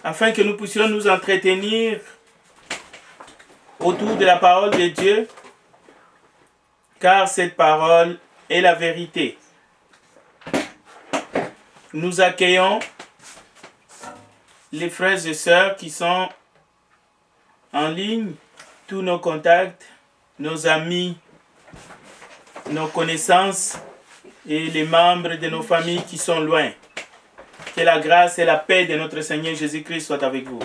afin que nous puissions nous entretenir autour de la parole de Dieu, car cette parole est la vérité. Nous accueillons les frères et sœurs qui sont en ligne, tous nos contacts, nos amis, nos connaissances et les membres de nos familles qui sont loin. Que la grâce et la paix de notre Seigneur Jésus-Christ soient avec vous.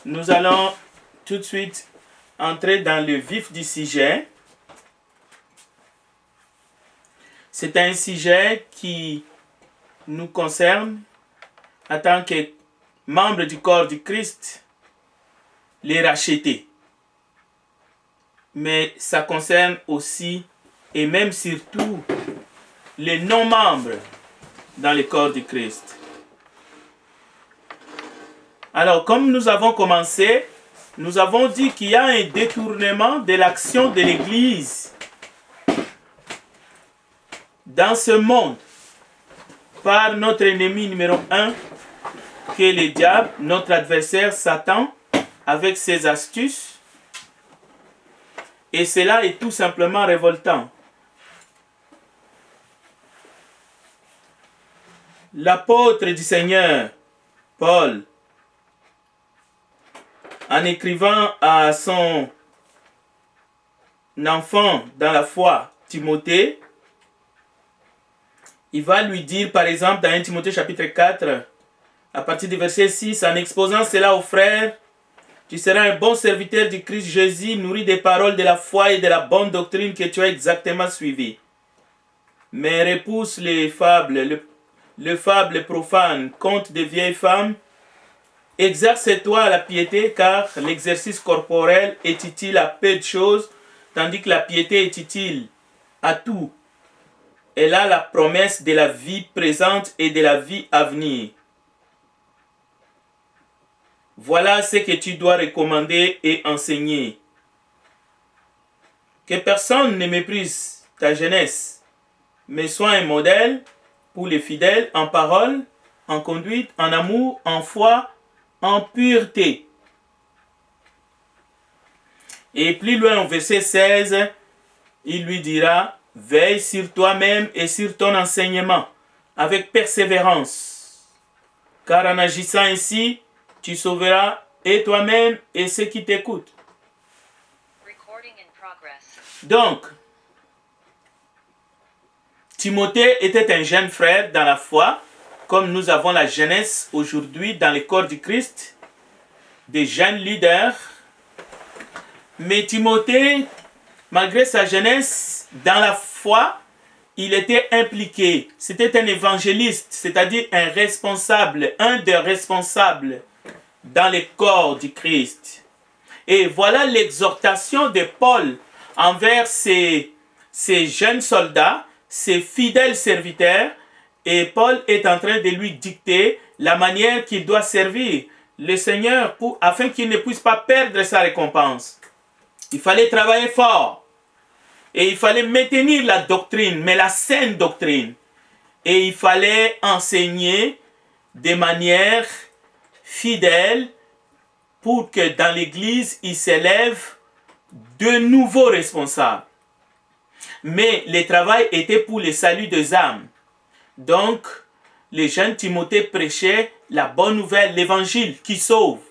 Nous allons tout de suite entrer dans le vif du sujet. C'est un sujet qui nous concerne en tant que membres du corps du Christ, les rachetés. Mais ça concerne aussi et même surtout les non-membres dans le corps du Christ. Alors, comme nous avons commencé, nous avons dit qu'il y a un détournement de l'action de l'Église dans ce monde par notre ennemi numéro 1, qui est le diable, notre adversaire Satan, avec ses astuces. Et cela est tout simplement révoltant. L'apôtre du Seigneur, Paul, en écrivant à son enfant dans la foi, Timothée, il va lui dire, par exemple, dans 1 Timothée chapitre 4, à partir du verset 6, en exposant cela aux frères, tu seras un bon serviteur du Christ Jésus, nourri des paroles de la foi et de la bonne doctrine que tu as exactement suivies. Mais repousse les fables, le fable profane, conte des vieilles femmes. Exerce-toi à la piété, car l'exercice corporel est utile à peu de choses, tandis que la piété est utile à tout. Elle a la promesse de la vie présente et de la vie à venir. Voilà ce que tu dois recommander et enseigner. Que personne ne méprise ta jeunesse, mais sois un modèle pour les fidèles en parole, en conduite, en amour, en foi, en pureté. Et plus loin au verset 16, il lui dira, veille sur toi-même et sur ton enseignement, avec persévérance. Car en agissant ainsi, tu sauveras et toi-même et ceux qui t'écoutent. Donc, Timothée était un jeune frère dans la foi, comme nous avons la jeunesse aujourd'hui dans le corps du Christ, des jeunes leaders. Mais Timothée, malgré sa jeunesse dans la foi, il était impliqué. C'était un évangéliste, c'est-à-dire un responsable, un des responsables dans le corps du Christ. Et voilà l'exhortation de Paul envers ces jeunes soldats, ces fidèles serviteurs. Et Paul est en train de lui dicter la manière qu'il doit servir le Seigneur afin qu'il ne puisse pas perdre sa récompense. Il fallait travailler fort. Et il fallait maintenir la doctrine, mais la saine doctrine. Et il fallait enseigner de manière fidèle pour que dans l'Église, il s'élève de nouveaux responsables. Mais le travail était pour le salut des âmes. Donc, les jeunes Timothée prêchaient la bonne nouvelle, l'évangile qui sauve.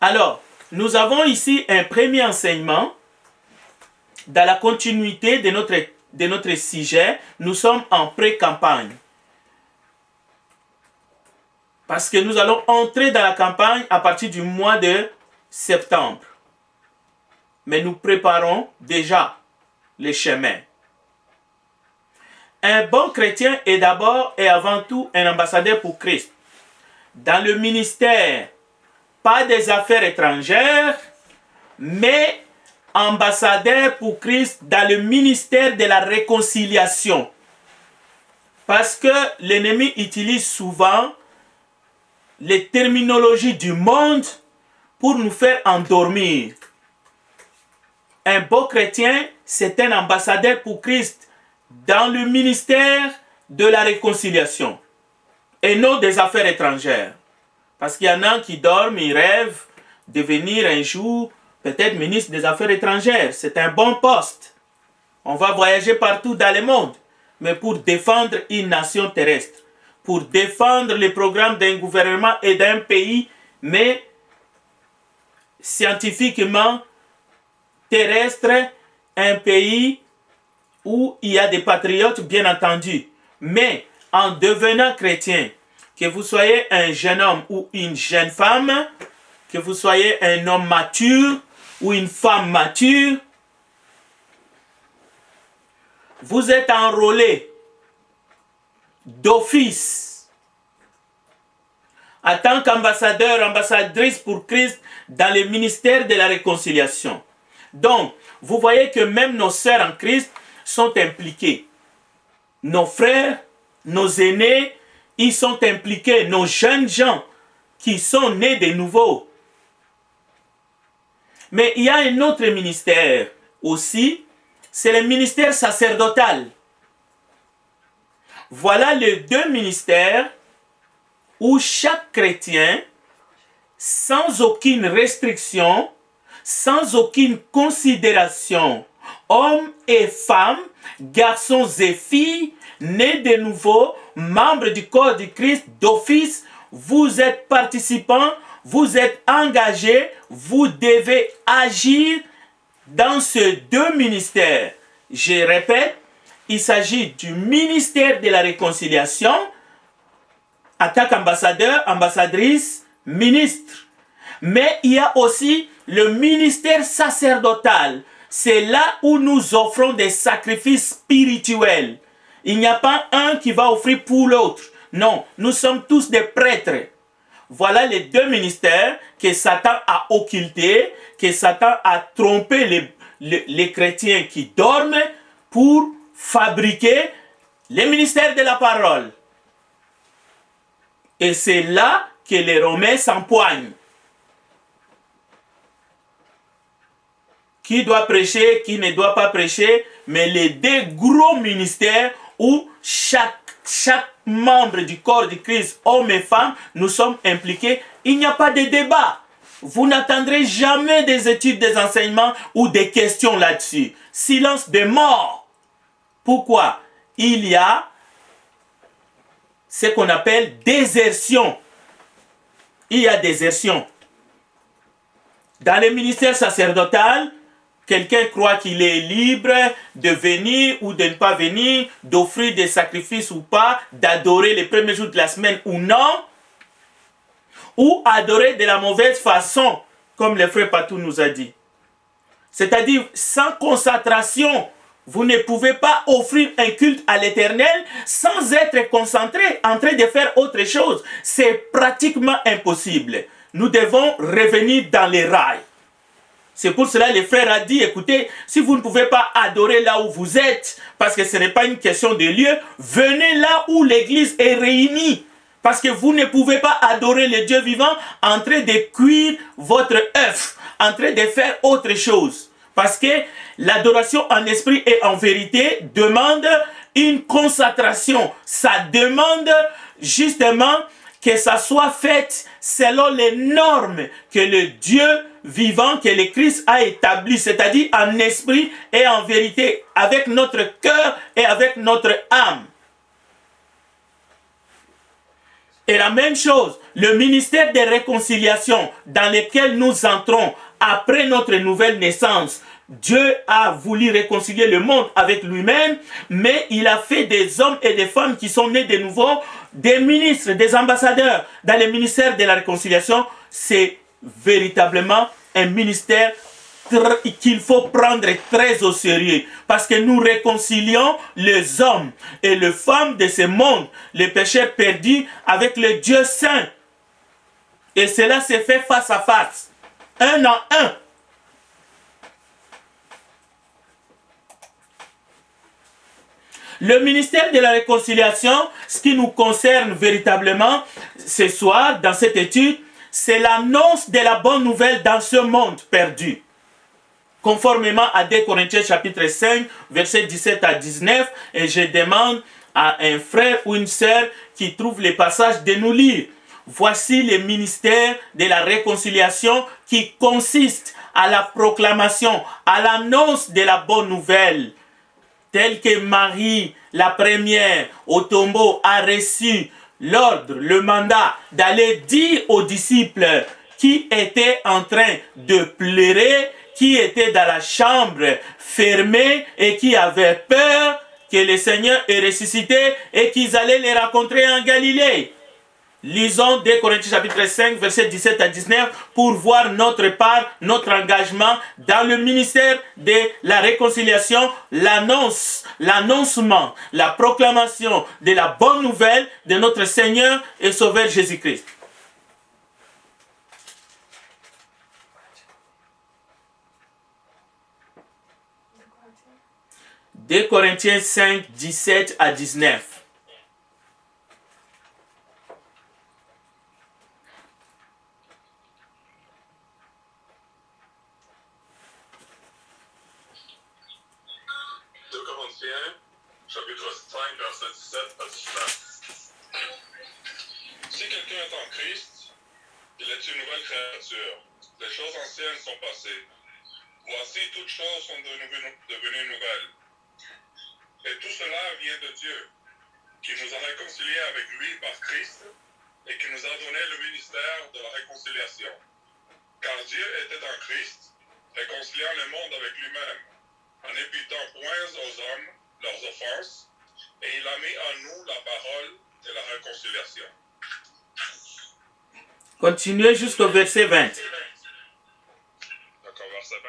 Alors, nous avons ici un premier enseignement. Dans la continuité de notre sujet, nous sommes en pré-campagne. Parce que nous allons entrer dans la campagne à partir du mois de septembre. Mais nous préparons déjà les chemins. Un bon chrétien est d'abord et avant tout un ambassadeur pour Christ. Dans le ministère, pas des affaires étrangères, mais ambassadeur pour Christ dans le ministère de la réconciliation. Parce que l'ennemi utilise souvent les terminologies du monde pour nous faire endormir. Un bon chrétien, c'est un ambassadeur pour Christ dans le ministère de la réconciliation et non des affaires étrangères. Parce qu'il y en a qui dorment, ils rêvent de devenir un jour peut-être ministre des Affaires étrangères. C'est un bon poste. On va voyager partout dans le monde. Mais pour défendre une nation terrestre, pour défendre les programmes d'un gouvernement et d'un pays, mais scientifiquement terrestre, un pays où il y a des patriotes, bien entendu. Mais en devenant chrétien, que vous soyez un jeune homme ou une jeune femme, que vous soyez un homme mature ou une femme mature, vous êtes enrôlé d'office en tant qu'ambassadeur, ambassadrice pour Christ dans le ministère de la réconciliation. Donc, vous voyez que même nos sœurs en Christ sont impliquées. Nos frères, nos aînés, ils sont impliqués. Nos jeunes gens qui sont nés de nouveau. Mais il y a un autre ministère aussi, c'est le ministère sacerdotal. Voilà les deux ministères où chaque chrétien, sans aucune restriction, sans aucune considération, hommes et femmes, garçons et filles, nés de nouveau, membres du corps du Christ d'office, vous êtes participants, vous êtes engagés, vous devez agir dans ces deux ministères. Je répète, il s'agit du ministère de la réconciliation, en tant qu'ambassadeur, ambassadrice, ministre. Mais il y a aussi le ministère sacerdotal. C'est là où nous offrons des sacrifices spirituels. Il n'y a pas un qui va offrir pour l'autre. Non, nous sommes tous des prêtres. Voilà les deux ministères que Satan a occultés, que Satan a trompé les chrétiens qui dorment pour fabriquer les ministères de la parole. Et c'est là que les Romains s'empoignent. Qui doit prêcher, qui ne doit pas prêcher, mais les deux gros ministères où chaque membre du corps du Christ, hommes et femmes, nous sommes impliqués. Il n'y a pas de débat. Vous n'attendrez jamais des études, des enseignements ou des questions là-dessus. Silence de mort. Pourquoi? Il y a ce qu'on appelle désertion. Il y a désertion. Dans le ministère sacerdotal, quelqu'un croit qu'il est libre de venir ou de ne pas venir, d'offrir des sacrifices ou pas, d'adorer les premiers jours de la semaine ou non, ou adorer de la mauvaise façon, comme le frère Patou nous a dit. C'est-à-dire sans concentration. Vous ne pouvez pas offrir un culte à l'Éternel sans être concentré en train de faire autre chose. C'est pratiquement impossible. Nous devons revenir dans les rails. C'est pour cela que le frère a dit, écoutez, si vous ne pouvez pas adorer là où vous êtes, parce que ce n'est pas une question de lieu, venez là où l'église est réunie. Parce que vous ne pouvez pas adorer le Dieu vivant en train de cuire votre œuf, en train de faire autre chose. Parce que l'adoration en esprit et en vérité demande une concentration. Ça demande justement que ça soit fait selon les normes que le Dieu vivant, que le Christ a établi, c'est-à-dire en esprit et en vérité, avec notre cœur et avec notre âme. Et la même chose, le ministère de réconciliation dans lequel nous entrons après notre nouvelle naissance, Dieu a voulu réconcilier le monde avec lui-même, mais il a fait des hommes et des femmes qui sont nés de nouveau, des ministres, des ambassadeurs. Dans le ministère de la réconciliation, c'est véritablement un ministère qu'il faut prendre très au sérieux, parce que nous réconcilions les hommes et les femmes de ce monde, les pécheurs perdus, avec le Dieu saint. Et cela se fait face à face, un en un. Le ministère de la réconciliation, ce qui nous concerne véritablement ce soir dans cette étude, c'est l'annonce de la bonne nouvelle dans ce monde perdu. Conformément à 2 Corinthiens chapitre 5, versets 17 à 19, et je demande à un frère ou une sœur qui trouve les passages de nous lire. voici le ministère de la réconciliation qui consiste à la proclamation, à l'annonce de la bonne nouvelle. Tel que Marie, la première au tombeau, a reçu l'ordre, le mandat d'aller dire aux disciples qui étaient en train de pleurer, qui étaient dans la chambre fermée et qui avaient peur que le Seigneur est ressuscité et qu'ils allaient les rencontrer en Galilée. Lisons 2 Corinthiens chapitre 5, versets 17 à 19 pour voir notre part, notre engagement dans le ministère de la réconciliation, l'annoncement, la proclamation de la bonne nouvelle de notre Seigneur et Sauveur Jésus-Christ. « 2 Corinthiens 5, 17 à 19. Chapitre 5, verset 17 à 19. Si quelqu'un est en Christ, il est une nouvelle créature. Les choses anciennes sont passées. Voici, toutes choses sont devenues nouvelles. Et tout cela vient de Dieu, qui nous a réconciliés avec lui par Christ et qui nous a donné le ministère de la réconciliation. Car Dieu était en Christ, réconciliant le monde avec lui-même, en n'imputant point aux hommes leurs offenses, et il a mis en nous la parole de la réconciliation. Continuez jusqu'au verset 20. D'accord, verset 20.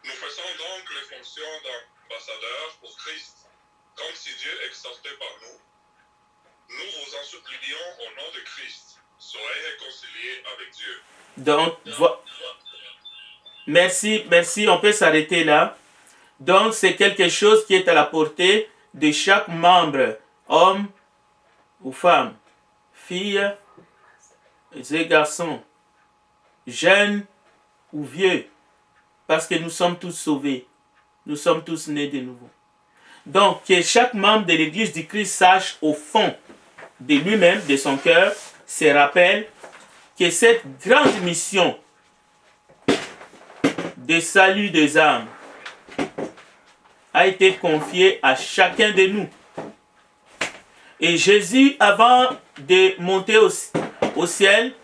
Nous faisons donc les fonctions d'ambassadeurs pour Christ, comme si Dieu exhortait par nous. Nous vous en supplions au nom de Christ, soyez réconciliés avec Dieu. Donc, merci, on peut s'arrêter là. Donc, c'est quelque chose qui est à la portée de chaque membre, homme ou femme, fille et garçon, jeune ou vieux, parce que nous sommes tous sauvés, nous sommes tous nés de nouveau. Donc, que chaque membre de l'Église du Christ sache au fond de lui-même, de son cœur, se rappelle que cette grande mission de salut des âmes a été confiée à chacun de nous. Et Jésus, avant de monter au ciel,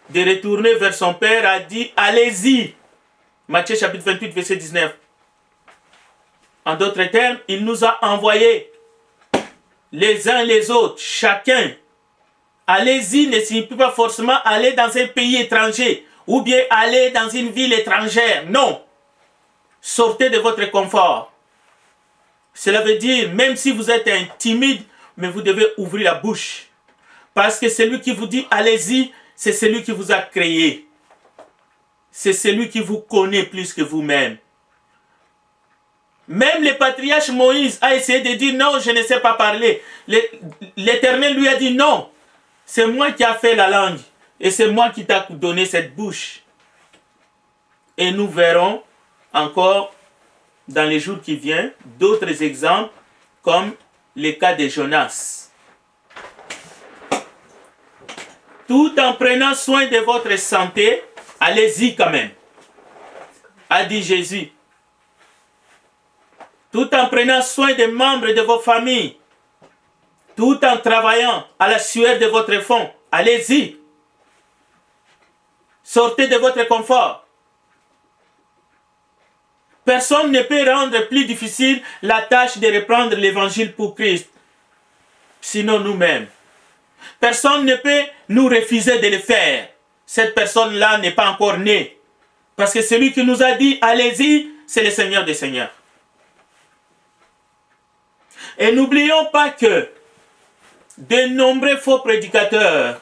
de retourner vers son Père, a dit « Allez-y ». Matthieu chapitre 28, verset 19. En d'autres termes, il nous a envoyés les uns les autres, chacun. Allez-y ne signifie pas forcément aller dans un pays étranger ou bien aller dans une ville étrangère. Non. Sortez de votre confort. Cela veut dire, même si vous êtes un timide, mais vous devez ouvrir la bouche. Parce que celui qui vous dit allez-y, c'est celui qui vous a créé. C'est celui qui vous connaît plus que vous-même. Même le patriarche Moïse a essayé de dire non, je ne sais pas parler. L'Éternel lui a dit non, c'est moi qui a fait la langue et c'est moi qui t'a donné cette bouche. Et nous verrons encore dans les jours qui viennent d'autres exemples comme le cas de Jonas. Tout en prenant soin de votre santé, allez-y quand même, a dit Jésus. Tout en prenant soin des membres de vos familles, tout en travaillant à la sueur de votre front, allez-y. Sortez de votre confort. Personne ne peut rendre plus difficile la tâche de reprendre l'évangile pour Christ, sinon nous-mêmes. Personne ne peut nous refuser de le faire. Cette personne-là n'est pas encore née. Parce que celui qui nous a dit « Allez-y », c'est le Seigneur des Seigneurs. Et n'oublions pas que de nombreux faux prédicateurs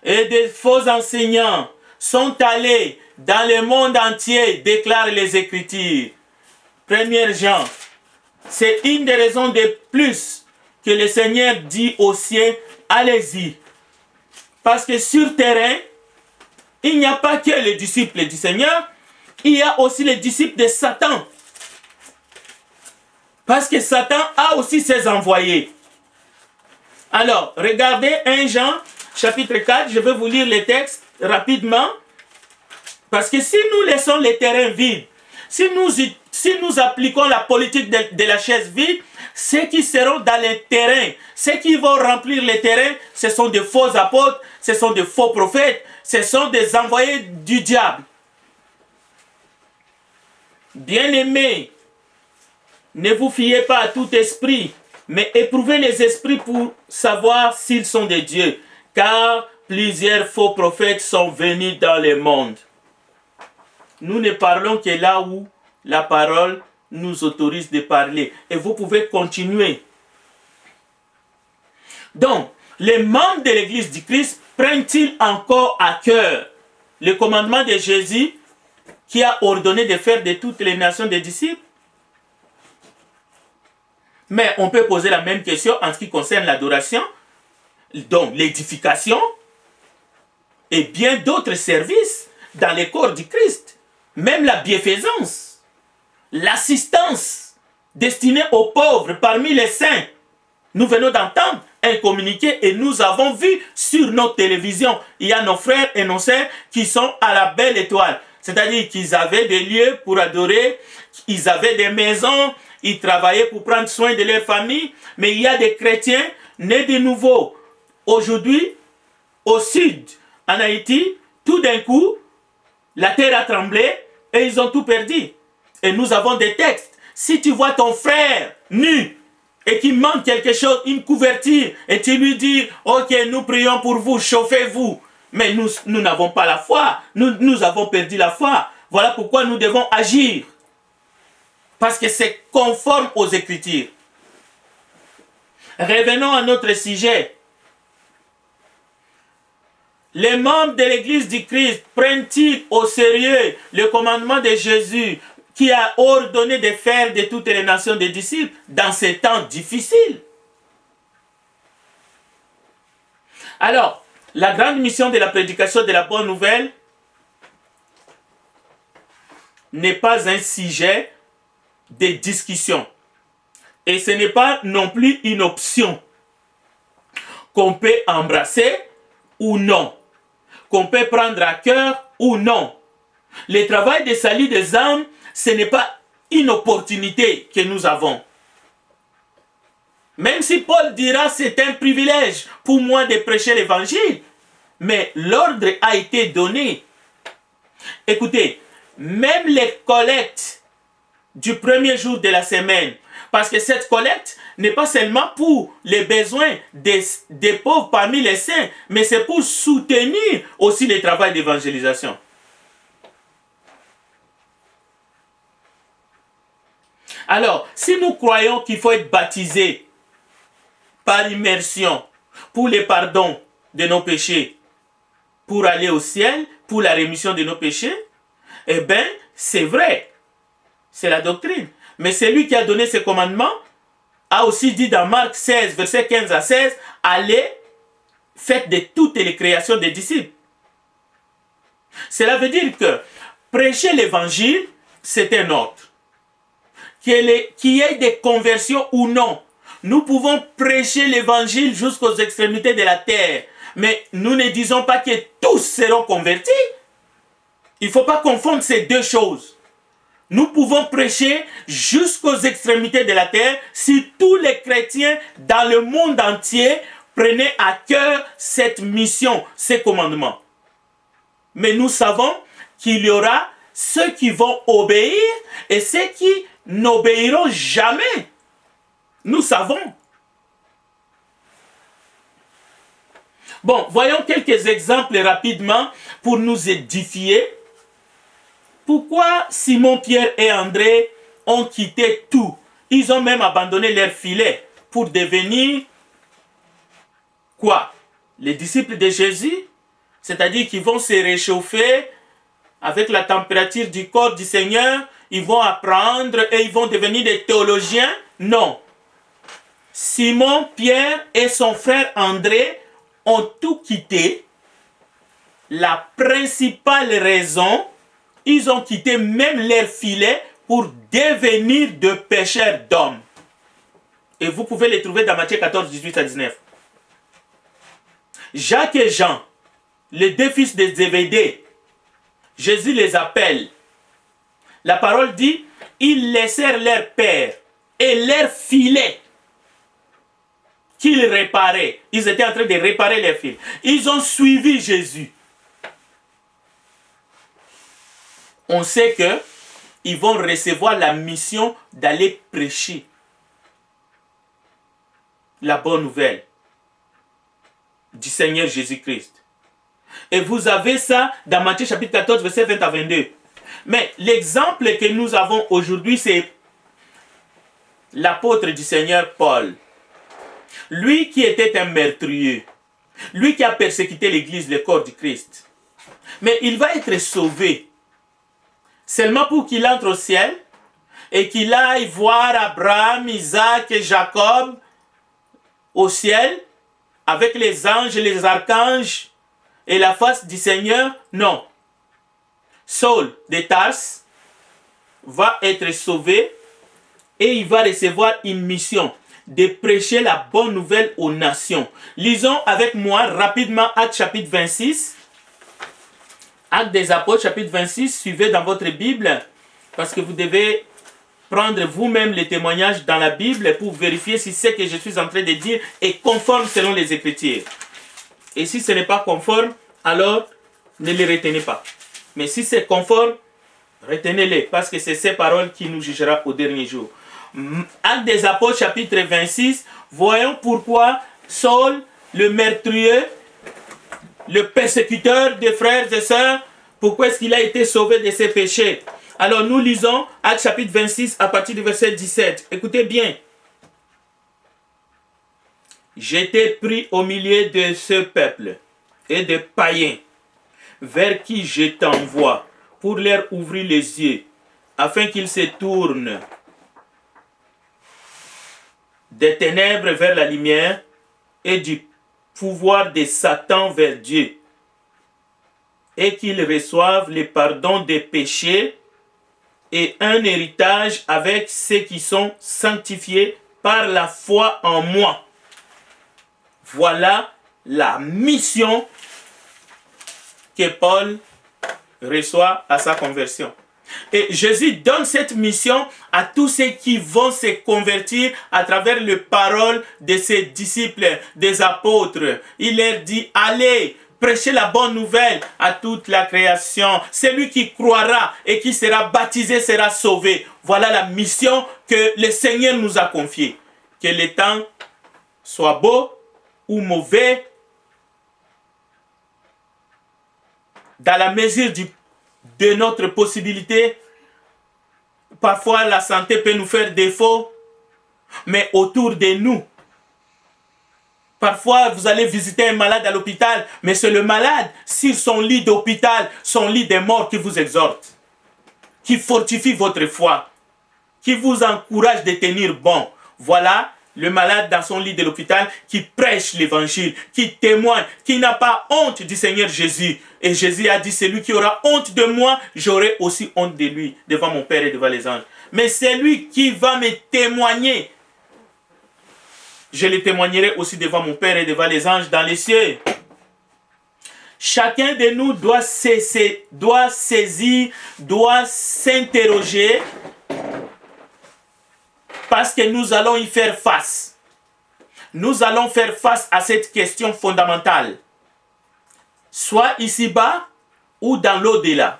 et de faux enseignants sont allés dans le monde entier déclarer les Écritures. 1 Jean, c'est une des raisons de plus que le Seigneur dit aux siens, allez-y. Parce que sur terrain, il n'y a pas que les disciples du Seigneur, il y a aussi les disciples de Satan. Parce que Satan a aussi ses envoyés. Alors, regardez 1 Jean chapitre 4, je vais vous lire les textes rapidement. Parce que si nous laissons les terrains vides, si nous appliquons la politique de la chaise vide, ceux qui seront dans les terrains, ceux qui vont remplir les terrains, ce sont des faux apôtres, ce sont des faux prophètes, ce sont des envoyés du diable. Bien-aimés, ne vous fiez pas à tout esprit, mais éprouvez les esprits pour savoir s'ils sont de Dieu, car plusieurs faux prophètes sont venus dans le monde. Nous ne parlons que là où la parole nous autorise de parler. Et vous pouvez continuer. Donc, les membres de l'Église du Christ prennent-ils encore à cœur le commandement de Jésus qui a ordonné de faire de toutes les nations des disciples? Mais on peut poser la même question en ce qui concerne l'adoration, donc l'édification et bien d'autres services dans le corps du Christ. Même la bienfaisance, l'assistance destinée aux pauvres parmi les saints. Nous venons d'entendre un communiqué et nous avons vu sur notre télévision, il y a nos frères et nos sœurs qui sont à la belle étoile. C'est-à-dire qu'ils avaient des lieux pour adorer, ils avaient des maisons, ils travaillaient pour prendre soin de leur famille. Mais il y a des chrétiens nés de nouveau. Aujourd'hui, au sud, en Haïti, tout d'un coup, la terre a tremblé et ils ont tout perdu. Et nous avons des textes. Si tu vois ton frère nu et qu'il manque quelque chose, une couverture, et tu lui dis, ok, nous prions pour vous, chauffez-vous. Mais nous n'avons pas la foi. Nous avons perdu la foi. Voilà pourquoi nous devons agir. Parce que c'est conforme aux Écritures. Revenons à notre sujet. Les membres de l'Église du Christ prennent-ils au sérieux le commandement de Jésus qui a ordonné de faire de toutes les nations des disciples dans ces temps difficiles? Alors, la grande mission de la prédication de la bonne nouvelle n'est pas un sujet de discussion. Et ce n'est pas non plus une option qu'on peut embrasser ou non, qu'on peut prendre à cœur ou non. Le travail de salut des âmes, ce n'est pas une opportunité que nous avons. Même si Paul dira c'est un privilège pour moi de prêcher l'évangile, mais l'ordre a été donné. Écoutez, même les collectes du premier jour de la semaine, parce que cette collecte n'est pas seulement pour les besoins des pauvres parmi les saints, mais c'est pour soutenir aussi le travail d'évangélisation. Alors, si nous croyons qu'il faut être baptisé par immersion pour le pardon de nos péchés, pour aller au ciel, pour la rémission de nos péchés, eh bien, c'est vrai. C'est la doctrine. Mais celui qui a donné ce commandement a aussi dit dans Marc 16, versets 15 à 16, allez, faites de toutes les créations des disciples. Cela veut dire que prêcher l'évangile, c'est un ordre. Qu'il y ait des conversions ou non, nous pouvons prêcher l'évangile jusqu'aux extrémités de la terre. Mais nous ne disons pas que tous seront convertis. Il ne faut pas confondre ces deux choses. Nous pouvons prêcher jusqu'aux extrémités de la terre si tous les chrétiens dans le monde entier prenaient à cœur cette mission, ces commandements. Mais nous savons qu'il y aura ceux qui vont obéir et ceux qui n'obéiront jamais. Nous savons. Bon, voyons quelques exemples rapidement pour nous édifier. Pourquoi Simon, Pierre et André ont quitté tout? Ils ont même abandonné leur filet pour devenir quoi? Les disciples de Jésus? C'est-à-dire qu'ils vont se réchauffer avec la température du corps du Seigneur, ils vont apprendre et ils vont devenir des théologiens? Non. Simon, Pierre et son frère André ont tout quitté. La principale raison, ils ont quitté même leur filet pour devenir de pêcheurs d'hommes. Et vous pouvez les trouver dans Matthieu 14, 18 à 19. Jacques et Jean, les deux fils de Zébédée, Jésus les appelle. La parole dit, ils laissèrent leur père et leur filet qu'ils réparaient. Ils étaient en train de réparer leurs filets. Ils ont suivi Jésus. On sait que ils vont recevoir la mission d'aller prêcher la bonne nouvelle du Seigneur Jésus-Christ. Et vous avez ça dans Matthieu chapitre 14, verset 20 à 22. Mais l'exemple que nous avons aujourd'hui, c'est l'apôtre du Seigneur Paul. Lui qui était un meurtrier, lui qui a persécuté l'Église, le corps du Christ. Mais il va être sauvé seulement pour qu'il entre au ciel et qu'il aille voir Abraham, Isaac et Jacob au ciel avec les anges et les archanges et la face du Seigneur. Non. Saul de Tarse va être sauvé et il va recevoir une mission de prêcher la bonne nouvelle aux nations. Lisons avec moi rapidement Actes chapitre 26. Actes des Apôtres chapitre 26, suivez dans votre Bible parce que vous devez prendre vous-même les témoignages dans la Bible pour vérifier si ce que je suis en train de dire est conforme selon les Écritures. Et si ce n'est pas conforme, alors ne les retenez pas. Mais si c'est conforme, retenez-les parce que c'est ces paroles qui nous jugera au dernier jour. Actes des Apôtres chapitre 26, voyons pourquoi Saul, le meurtrier, le persécuteur des frères et sœurs, pourquoi est-ce qu'il a été sauvé de ses péchés? Alors nous lisons Actes chapitre 26 à partir du verset 17. Écoutez bien. J'étais pris au milieu de ce peuple et de païens vers qui je t'envoie pour leur ouvrir les yeux afin qu'ils se tournent des ténèbres vers la lumière et du pouvoir de Satan vers Dieu, et qu'ils reçoivent le pardon des péchés et un héritage avec ceux qui sont sanctifiés par la foi en moi. Voilà la mission que Paul reçoit à sa conversion. Et Jésus donne cette mission à tous ceux qui vont se convertir à travers les paroles de ses disciples, des apôtres. Il leur dit, allez, prêchez la bonne nouvelle à toute la création. Celui qui croira et qui sera baptisé sera sauvé. Voilà la mission que le Seigneur nous a confiée. Que le temps soit beau ou mauvais, dans la mesure de notre possibilité. Parfois, la santé peut nous faire défaut, mais autour de nous. Parfois, vous allez visiter un malade à l'hôpital, mais c'est le malade, sur son lit d'hôpital, son lit de mort, qui vous exhorte, qui fortifie votre foi, qui vous encourage de tenir bon. Voilà le malade dans son lit de l'hôpital qui prêche l'évangile, qui témoigne, qui n'a pas honte du Seigneur Jésus. Et Jésus a dit, celui qui aura honte de moi, j'aurai aussi honte de lui, devant mon Père et devant les anges. Mais celui qui va me témoigner, je le témoignerai aussi devant mon Père et devant les anges dans les cieux. Chacun de nous doit saisir, doit s'interroger, parce que nous allons y faire face. Nous allons faire face à cette question fondamentale. Soit ici-bas ou dans l'au-delà.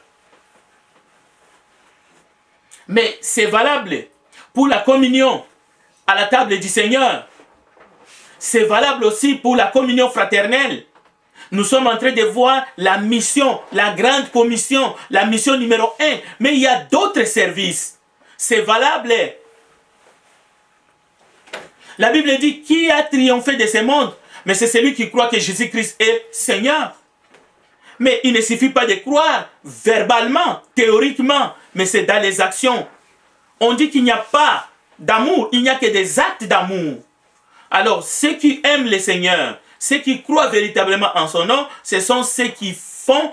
Mais c'est valable pour la communion à la table du Seigneur. C'est valable aussi pour la communion fraternelle. Nous sommes en train de voir la mission, la grande commission, la mission numéro 1. Mais il y a d'autres services. C'est valable. La Bible dit, qui a triomphé de ce monde? Mais c'est celui qui croit que Jésus-Christ est Seigneur. Mais il ne suffit pas de croire verbalement, théoriquement, mais c'est dans les actions. On dit qu'il n'y a pas d'amour, il n'y a que des actes d'amour. Alors, ceux qui aiment le Seigneur, ceux qui croient véritablement en son nom, ce sont ceux qui font,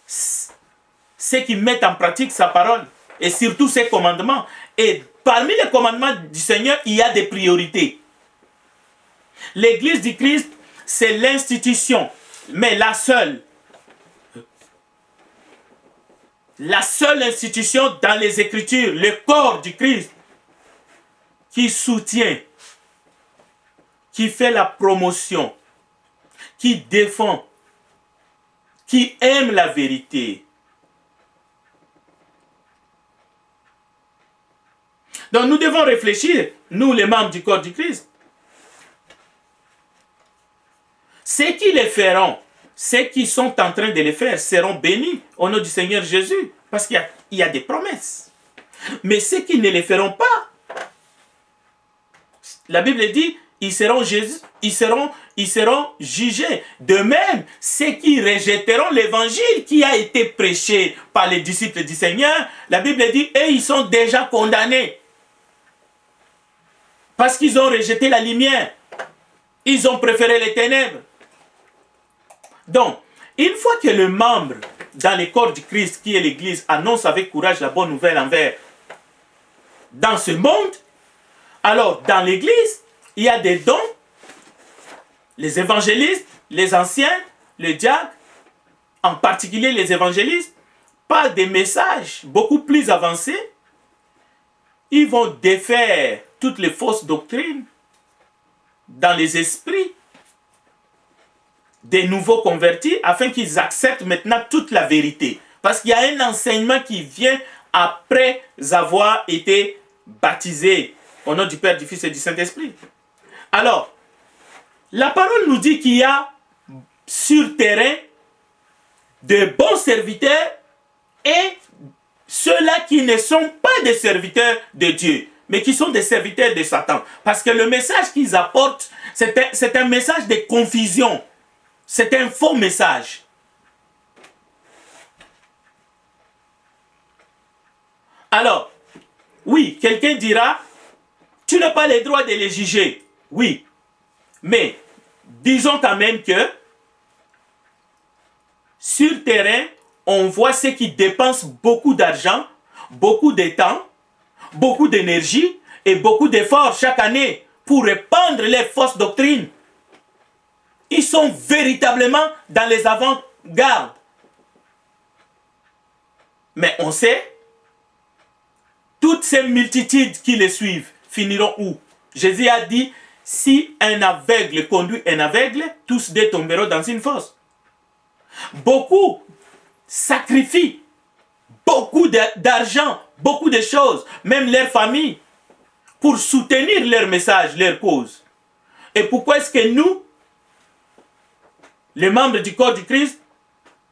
ceux qui mettent en pratique sa parole, et surtout ses commandements. Et parmi les commandements du Seigneur, il y a des priorités. L'Église du Christ, c'est l'institution, mais la seule institution dans les Écritures, le corps du Christ, qui soutient, qui fait la promotion, qui défend, qui aime la vérité. Donc nous devons réfléchir, nous les membres du corps du Christ. Ceux qui les feront, ceux qui sont en train de les faire seront bénis au nom du Seigneur Jésus, parce qu'il y a des promesses. Mais ceux qui ne les feront pas, la Bible dit, ils seront jugés. De même, ceux qui rejetteront l'évangile qui a été prêché par les disciples du Seigneur, la Bible dit, eux, ils sont déjà condamnés. Parce qu'ils ont rejeté la lumière. Ils ont préféré les ténèbres. Donc, une fois que le membre dans le corps du Christ, qui est l'Église, annonce avec courage la bonne nouvelle envers dans ce monde, alors dans l'Église, il y a des dons, les évangélistes, les anciens, les diacres, en particulier les évangélistes, parlent des messages beaucoup plus avancés. Ils vont défaire toutes les fausses doctrines dans les esprits des nouveaux convertis afin qu'ils acceptent maintenant toute la vérité. Parce qu'il y a un enseignement qui vient après avoir été baptisé au nom du Père, du Fils et du Saint-Esprit. Alors, la parole nous dit qu'il y a sur terrain de bons serviteurs et ceux-là qui ne sont pas des serviteurs de Dieu, mais qui sont des serviteurs de Satan. Parce que le message qu'ils apportent, c'est un message de confusion. C'est un faux message. Alors, oui, quelqu'un dira, tu n'as pas le droit de les juger. Oui, mais disons quand même que sur terrain, on voit ceux qui dépensent beaucoup d'argent, beaucoup de temps, beaucoup d'énergie et beaucoup d'efforts chaque année pour répandre les fausses doctrines. Ils sont véritablement dans les avant-gardes. Mais on sait, toutes ces multitudes qui les suivent finiront où? Jésus a dit, si un aveugle conduit un aveugle, tous deux tomberont dans une fosse. Beaucoup sacrifient beaucoup d'argent, beaucoup de choses, même leur famille, pour soutenir leur message, leur cause. Et pourquoi est-ce que nous, les membres du corps du Christ,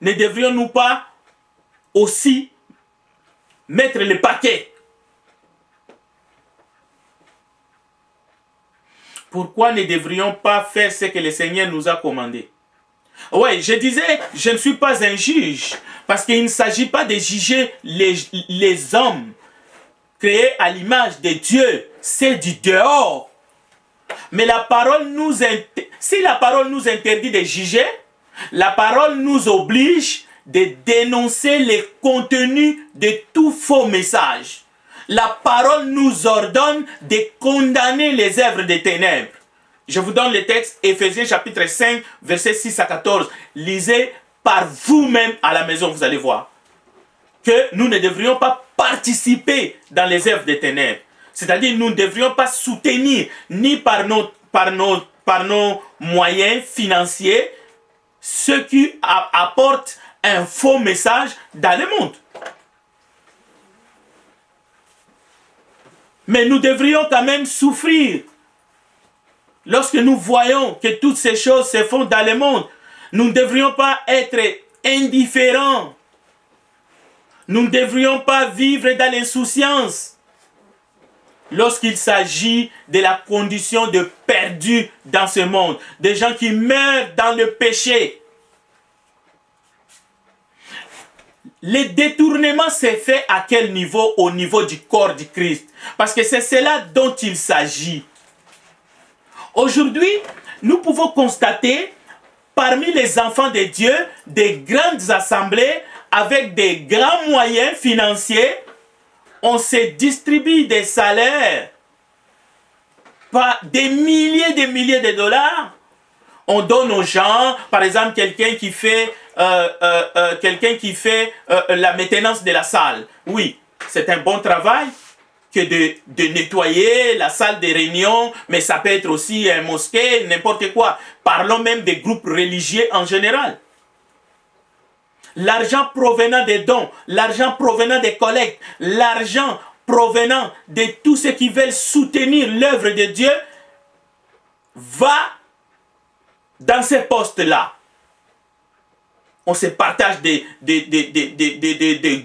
ne devrions-nous pas aussi mettre le paquet? Pourquoi ne devrions pas faire ce que le Seigneur nous a commandé? Oui, je disais, je ne suis pas un juge, parce qu'il ne s'agit pas de juger les hommes créés à l'image de Dieu, c'est du dehors. Mais la parole si la parole nous interdit de juger, la parole nous oblige de dénoncer les contenus de tout faux message. La parole nous ordonne de condamner les œuvres des ténèbres. Je vous donne le texte, Éphésiens chapitre 5, versets 6 à 14. Lisez par vous-même à la maison, vous allez voir que nous ne devrions pas participer dans les œuvres des ténèbres. C'est-à-dire, nous ne devrions pas soutenir, ni par nos moyens financiers, ceux qui apportent un faux message dans le monde. Mais nous devrions quand même souffrir. Lorsque nous voyons que toutes ces choses se font dans le monde, nous ne devrions pas être indifférents. Nous ne devrions pas vivre dans l'insouciance. Lorsqu'il s'agit de la condition de perdus dans ce monde, des gens qui meurent dans le péché. Le détournement s'est fait à quel niveau? Au niveau du corps du Christ. Parce que c'est cela dont il s'agit. Aujourd'hui, nous pouvons constater parmi les enfants de Dieu des grandes assemblées avec des grands moyens financiers. On se distribue des salaires par des milliers de dollars On donne aux gens, par exemple, quelqu'un qui fait la maintenance de la salle. Oui, c'est un bon travail que de nettoyer la salle des réunions, mais ça peut être aussi un mosquée, n'importe quoi. Parlons même des groupes religieux en général. L'argent provenant des dons, l'argent provenant des collectes, l'argent provenant de tous ceux qui veulent soutenir l'œuvre de Dieu va dans ces postes-là. On se partage des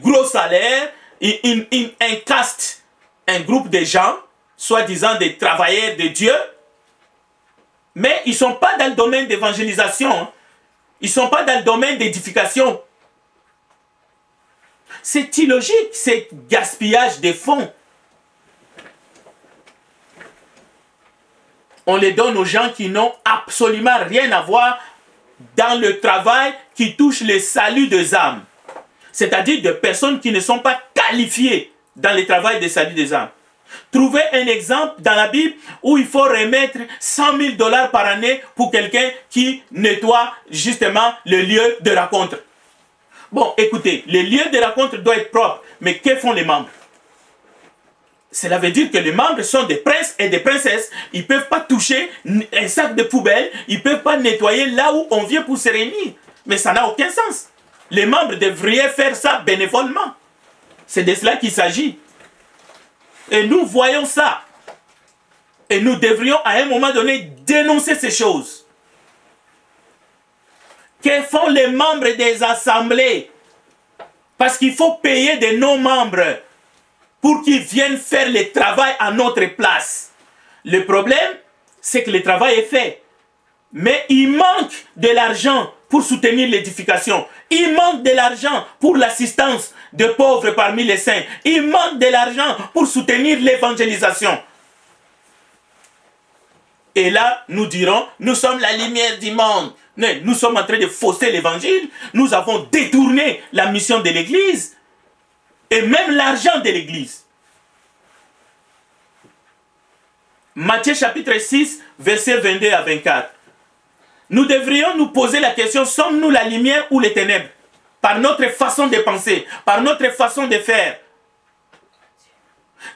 gros salaires, un caste, un groupe de gens, soi-disant des travailleurs de Dieu, mais ils ne sont pas dans le domaine d'évangélisation, ils ne sont pas dans le domaine d'édification. C'est illogique, c'est gaspillage de fonds. On les donne aux gens qui n'ont absolument rien à voir dans le travail qui touche le salut des âmes. C'est-à-dire de personnes qui ne sont pas qualifiées dans le travail de salut des âmes. Trouvez un exemple dans la Bible où il faut remettre 100 000 $ par année pour quelqu'un qui nettoie justement le lieu de rencontre. Bon, écoutez, le lieu de rencontre doit être propre, mais que font les membres? Cela veut dire que les membres sont des princes et des princesses. Ils ne peuvent pas toucher un sac de poubelle. Ils ne peuvent pas nettoyer là où on vient pour se réunir. Mais ça n'a aucun sens. Les membres devraient faire ça bénévolement. C'est de cela qu'il s'agit. Et nous voyons ça. Et nous devrions à un moment donné dénoncer ces choses. Que font les membres des assemblées? Parce qu'il faut payer de nos membres pour qu'ils viennent faire le travail à notre place. Le problème, c'est que le travail est fait. Mais il manque de l'argent pour soutenir l'édification. Il manque de l'argent pour l'assistance de pauvres parmi les saints. Il manque de l'argent pour soutenir l'évangélisation. Et là, nous dirons, nous sommes la lumière du monde. Mais nous sommes en train de fausser l'évangile. Nous avons détourné la mission de l'Église et même l'argent de l'Église. Matthieu chapitre 6, versets 22 à 24. Nous devrions nous poser la question, sommes-nous la lumière ou les ténèbres? Par notre façon de penser, par notre façon de faire.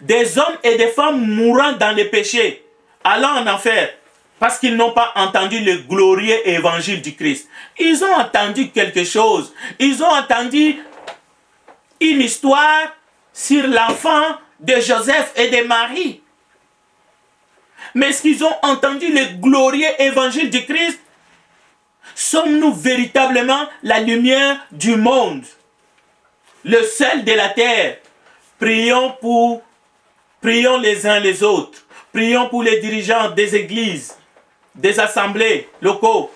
Des hommes et des femmes mourant dans les péchés, allant en enfer, parce qu'ils n'ont pas entendu le glorieux évangile du Christ. Ils ont entendu quelque chose. Ils ont entendu une histoire sur l'enfant de Joseph et de Marie. Mais est-ce qu'ils ont entendu le glorieux évangile du Christ? Sommes-nous véritablement la lumière du monde, le sel de la terre? Prions les uns les autres. Prions pour les dirigeants des églises, des assemblées locaux.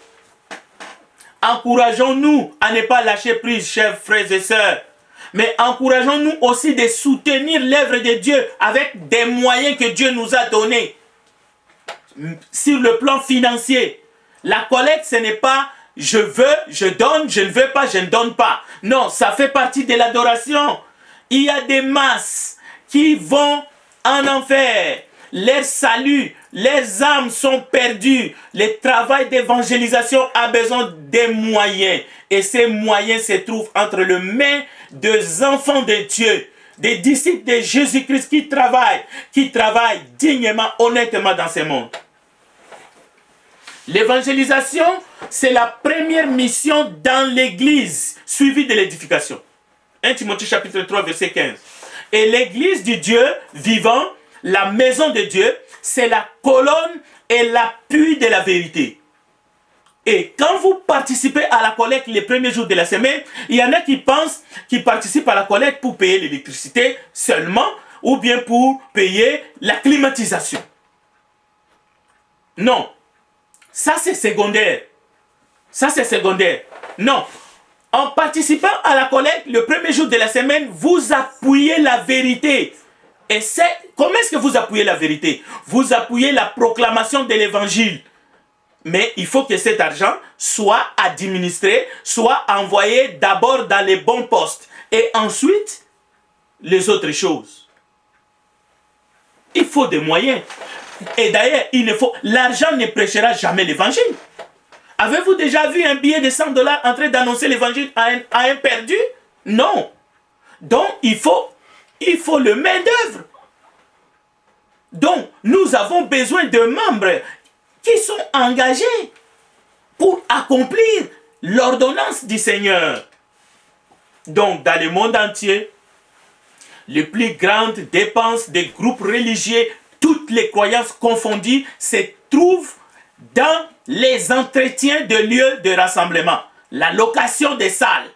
Encourageons-nous à ne pas lâcher prise, chers frères et sœurs. Mais encourageons-nous aussi de soutenir l'œuvre de Dieu avec des moyens que Dieu nous a donnés. Sur le plan financier, la collecte, ce n'est pas je veux, je donne, je ne veux pas, je ne donne pas. Non, ça fait partie de l'adoration. Il y a des masses qui vont en enfer. Leur salut, leurs âmes sont perdues. Le travail d'évangélisation a besoin des moyens. Et ces moyens se trouvent entre les mains des enfants de Dieu, des disciples de Jésus-Christ qui travaillent dignement, honnêtement dans ce monde. L'évangélisation, c'est la première mission dans l'église, suivie de l'édification. 1 Timothée chapitre 3, verset 15. Et l'église du Dieu vivant, la maison de Dieu, c'est la colonne et l'appui de la vérité. Et quand vous participez à la collecte les premiers jours de la semaine, il y en a qui pensent qu'ils participent à la collecte pour payer l'électricité seulement ou bien pour payer la climatisation. Non, ça c'est secondaire. Ça c'est secondaire. Non, en participant à la collecte le premier jour de la semaine, vous appuyez la vérité. Et comment est-ce que vous appuyez la vérité? Vous appuyez la proclamation de l'évangile. Mais il faut que cet argent soit administré, soit envoyé d'abord dans les bons postes. Et ensuite, les autres choses. Il faut des moyens. Et d'ailleurs, l'argent ne prêchera jamais l'évangile. Avez-vous déjà vu un billet de 100 $ en train d'annoncer l'évangile à un perdu? Non. Donc, il faut le main-d'œuvre. Donc, nous avons besoin de membres qui sont engagés pour accomplir l'ordonnance du Seigneur. Donc, dans le monde entier, les plus grandes dépenses des groupes religieux, toutes les croyances confondues, se trouvent dans les entretiens de lieux de rassemblement, la location des salles,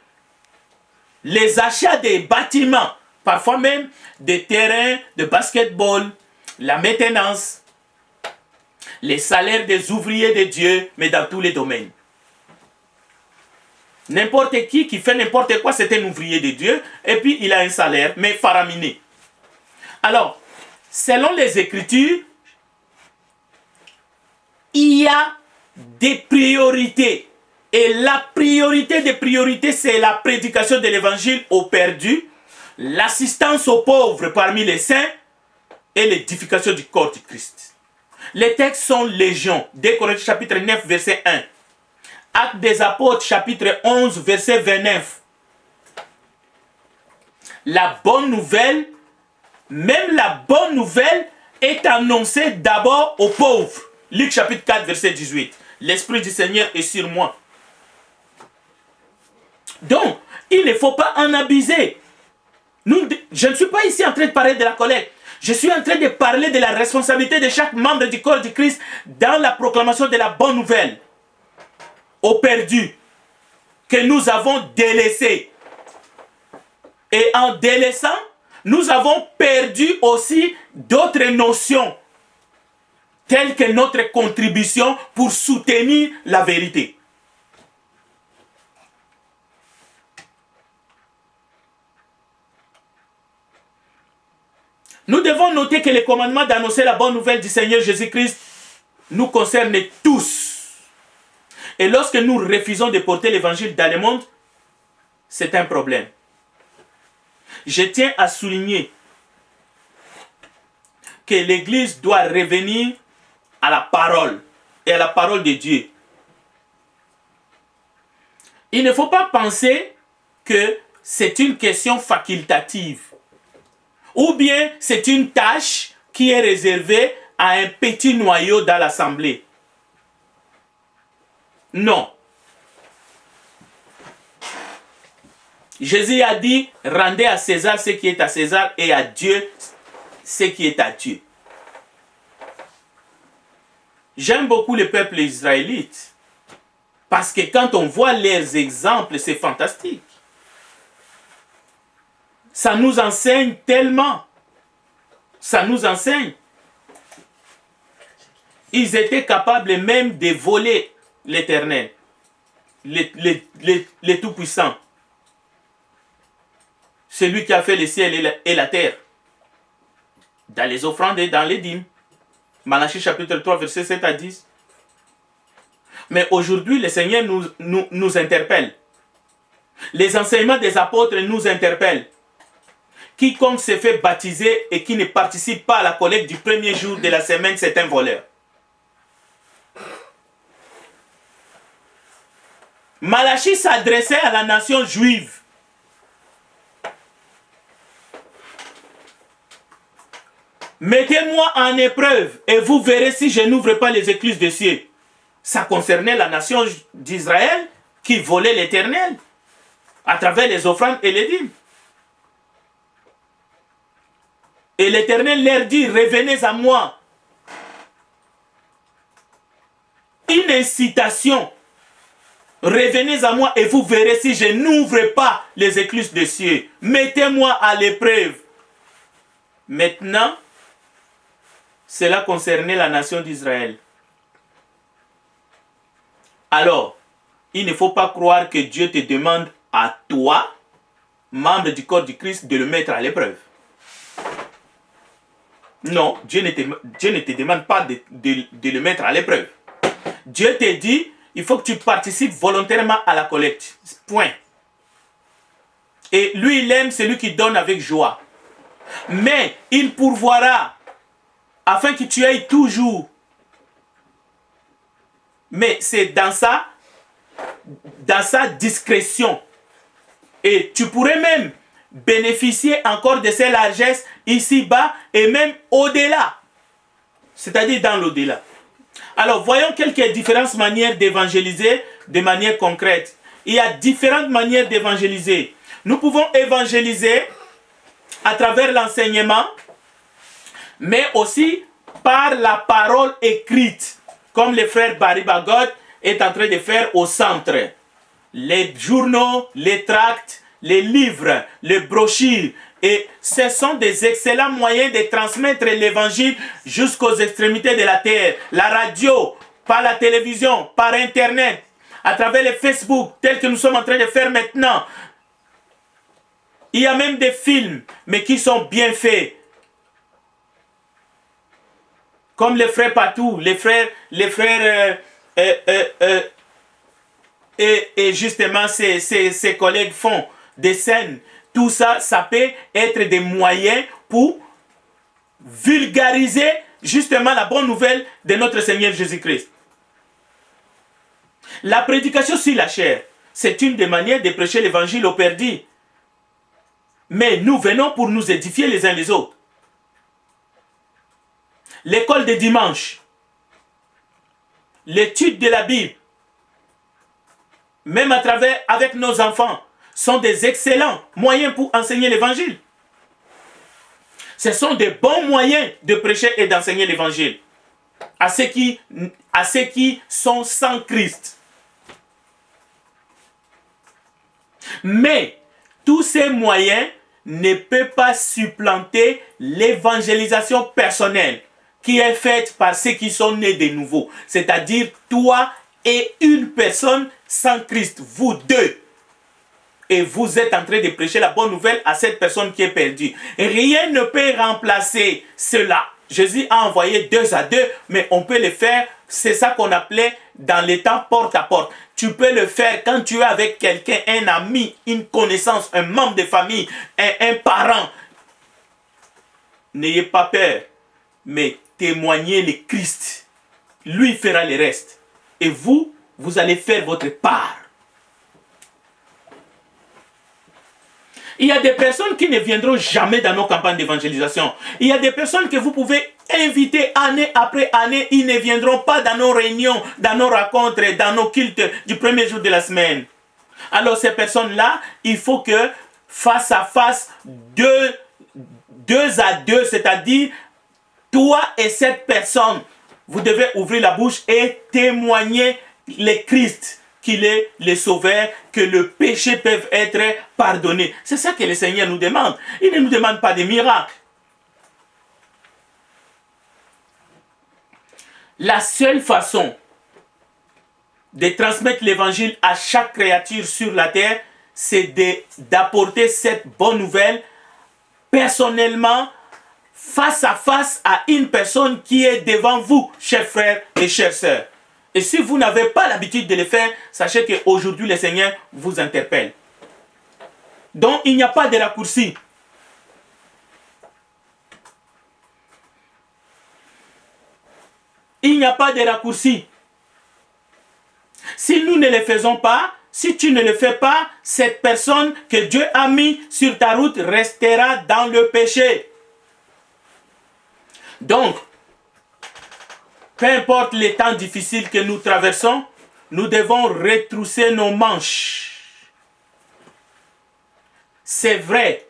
les achats des bâtiments, parfois même des terrains de basketball, la maintenance, les salaires des ouvriers de Dieu, mais dans tous les domaines. N'importe qui fait n'importe quoi, c'est un ouvrier de Dieu, et puis il a un salaire, mais faraminé. Alors, selon les Écritures, il y a des priorités. Et la priorité des priorités, c'est la prédication de l'évangile aux perdus, l'assistance aux pauvres parmi les saints et l'édification du corps du Christ. Les textes sont légion. 2 Corinthiens chapitre 9, verset 1. Actes des apôtres chapitre 11, verset 29. La bonne nouvelle, même la bonne nouvelle est annoncée d'abord aux pauvres. Luc chapitre 4, verset 18. L'Esprit du Seigneur est sur moi. Donc, il ne faut pas en abuser. Je ne suis pas ici en train de parler de la collecte. Je suis en train de parler de la responsabilité de chaque membre du corps du Christ dans la proclamation de la bonne nouvelle aux perdus que nous avons délaissés. Et en délaissant, nous avons perdu aussi d'autres notions telles que notre contribution pour soutenir la vérité. Nous devons noter que le commandement d'annoncer la bonne nouvelle du Seigneur Jésus-Christ nous concerne tous. Et lorsque nous refusons de porter l'évangile dans le monde, c'est un problème. Je tiens à souligner que l'Église doit revenir à la parole et à la parole de Dieu. Il ne faut pas penser que c'est une question facultative ou bien c'est une tâche qui est réservée à un petit noyau dans l'assemblée. Non. Jésus a dit, rendez à César ce qui est à César et à Dieu ce qui est à Dieu. J'aime beaucoup le peuple israélite parce que quand on voit leurs exemples, c'est fantastique. Ça nous enseigne tellement. Ça nous enseigne. Ils étaient capables même de voler l'Éternel, le Tout-Puissant. Celui qui a fait le ciel et la terre. Dans les offrandes et dans les dîmes. Malachie chapitre 3, verset 7 à 10. Mais aujourd'hui, le Seigneur nous interpelle. Les enseignements des apôtres nous interpellent. Quiconque se fait baptiser et qui ne participe pas à la collecte du premier jour de la semaine, c'est un voleur. Malachie s'adressait à la nation juive. Mettez-moi en épreuve et vous verrez si je n'ouvre pas les écluses des cieux. Ça concernait la nation d'Israël qui volait l'Éternel à travers les offrandes et les dîmes. Et l'Éternel leur dit, revenez à moi. Une incitation. Revenez à moi et vous verrez si je n'ouvre pas les écluses des cieux. Mettez-moi à l'épreuve. Maintenant, cela concernait la nation d'Israël. Alors, il ne faut pas croire que Dieu te demande à toi, membre du corps du Christ, de le mettre à l'épreuve. Non, Dieu ne te demande pas de le mettre à l'épreuve. Dieu te dit, il faut que tu participes volontairement à la collecte. Point. Et lui, il aime celui qui donne avec joie. Mais il pourvoira afin que tu ailles toujours. Mais c'est dans ça dans sa discrétion. Et tu pourrais même bénéficier encore de ces largesses ici-bas et même au-delà. C'est-à-dire dans l'au-delà. Alors, voyons quelques différentes manières d'évangéliser de manière concrète. Il y a différentes manières d'évangéliser. Nous pouvons évangéliser à travers l'enseignement, mais aussi par la parole écrite, comme le frère Barry Bagot est en train de faire au centre. Les journaux, les tracts, les livres, les brochures, et ce sont des excellents moyens de transmettre l'évangile jusqu'aux extrémités de la terre. La radio, par la télévision, par Internet, à travers les Facebook, tels que nous sommes en train de faire maintenant. Il y a même des films, mais qui sont bien faits. Comme les frères Patou, les frères et justement ses collègues font des scènes. Tout ça, ça peut être des moyens pour vulgariser justement la bonne nouvelle de notre Seigneur Jésus-Christ. La prédication sur la chair, c'est une des manières de prêcher l'évangile aux perdus. Mais nous venons pour nous édifier les uns les autres. L'école de dimanche, l'étude de la Bible, même à travers avec nos enfants, sont des excellents moyens pour enseigner l'évangile. Ce sont des bons moyens de prêcher et d'enseigner l'évangile à ceux qui sont sans Christ. Mais tous ces moyens ne peuvent pas supplanter l'évangélisation personnelle qui est faite par ceux qui sont nés de nouveau. C'est-à-dire toi et une personne sans Christ, vous deux. Et vous êtes en train de prêcher la bonne nouvelle à cette personne qui est perdue. Rien ne peut remplacer cela. Jésus a envoyé 2 à 2, mais on peut le faire, c'est ça qu'on appelait dans les temps porte à porte. Tu peux le faire quand tu es avec quelqu'un, un ami, une connaissance, un membre de famille, un parent. N'ayez pas peur, mais témoignez le Christ. Lui fera le reste. Et vous allez faire votre part. Il y a des personnes qui ne viendront jamais dans nos campagnes d'évangélisation. Il y a des personnes que vous pouvez inviter année après année. Ils ne viendront pas dans nos réunions, dans nos rencontres, dans nos cultes du premier jour de la semaine. Alors ces personnes-là, il faut que face à face, deux à deux, c'est-à-dire toi et cette personne, vous devez ouvrir la bouche et témoigner le Christ, qu'il est le sauveur, que le péché peut être pardonné. C'est ça que le Seigneur nous demande. Il ne nous demande pas des miracles. La seule façon de transmettre l'évangile à chaque créature sur la terre, c'est d'apporter cette bonne nouvelle personnellement, face à face à une personne qui est devant vous, chers frères et chères sœurs. Et si vous n'avez pas l'habitude de le faire, sachez qu'aujourd'hui le Seigneur vous interpelle. Donc il n'y a pas de raccourci. Il n'y a pas de raccourci. Si nous ne le faisons pas, si tu ne le fais pas, cette personne que Dieu a mis sur ta route restera dans le péché. Donc, peu importe les temps difficiles que nous traversons, nous devons retrousser nos manches. C'est vrai.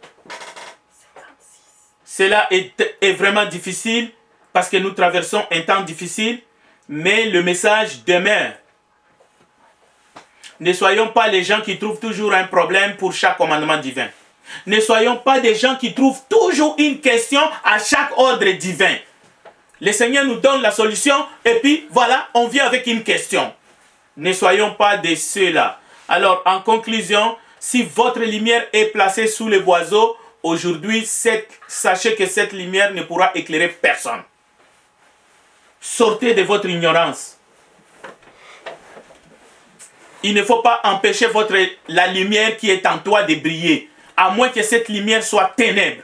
Cela est vraiment difficile parce que nous traversons un temps difficile, mais le message demeure. Ne soyons pas les gens qui trouvent toujours un problème pour chaque commandement divin. Ne soyons pas des gens qui trouvent toujours une question à chaque ordre divin. Le Seigneur nous donne la solution et puis voilà, on vient avec une question. Ne soyons pas de ceux-là. Alors, en conclusion, si votre lumière est placée sous les boiseaux, aujourd'hui, sachez que cette lumière ne pourra éclairer personne. Sortez de votre ignorance. Il ne faut pas empêcher la lumière qui est en toi de briller, à moins que cette lumière soit ténèbre.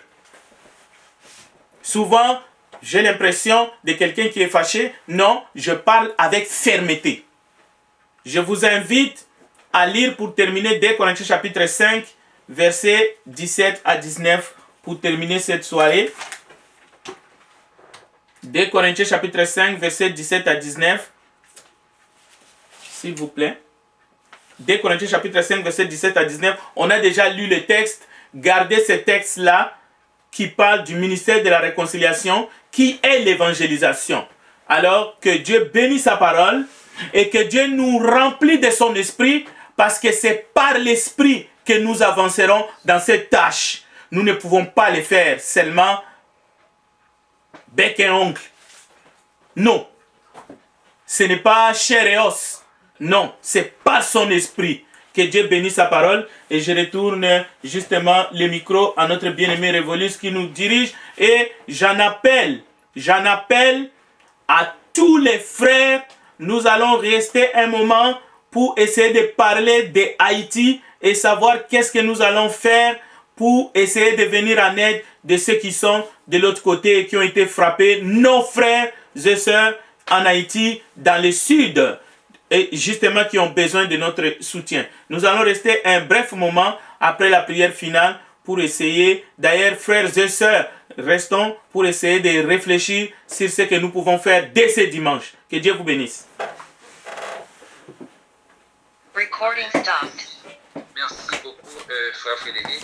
Souvent, j'ai l'impression de quelqu'un qui est fâché. Non, je parle avec fermeté. Je vous invite à lire pour terminer 2 Corinthiens chapitre 5, versets 17 à 19 pour terminer cette soirée. 2 Corinthiens chapitre 5, versets 17 à 19. S'il vous plaît. 2 Corinthiens chapitre 5, versets 17 à 19. On a déjà lu le texte. Gardez ce texte-là qui parle du ministère de la réconciliation, qui est l'évangélisation. Alors que Dieu bénisse sa parole et que Dieu nous remplit de son esprit, parce que c'est par l'esprit que nous avancerons dans cette tâche. Nous ne pouvons pas le faire seulement bec et ongle. Non. Ce n'est pas chair et os. Non, c'est par son esprit. Que Dieu bénisse sa parole. Et je retourne justement le micro à notre bien-aimé Révolus qui nous dirige. Et j'en appelle à tous les frères. Nous allons rester un moment pour essayer de parler de Haïti et savoir qu'est-ce que nous allons faire pour essayer de venir en aide de ceux qui sont de l'autre côté et qui ont été frappés, nos frères et sœurs en Haïti, dans le sud, et justement qui ont besoin de notre soutien. Nous allons rester un bref moment après la prière finale pour essayer, d'ailleurs frères et sœurs, restons pour essayer de réfléchir sur ce que nous pouvons faire dès ce dimanche. Que Dieu vous bénisse. Recording stopped. Merci beaucoup, frère Frédéric.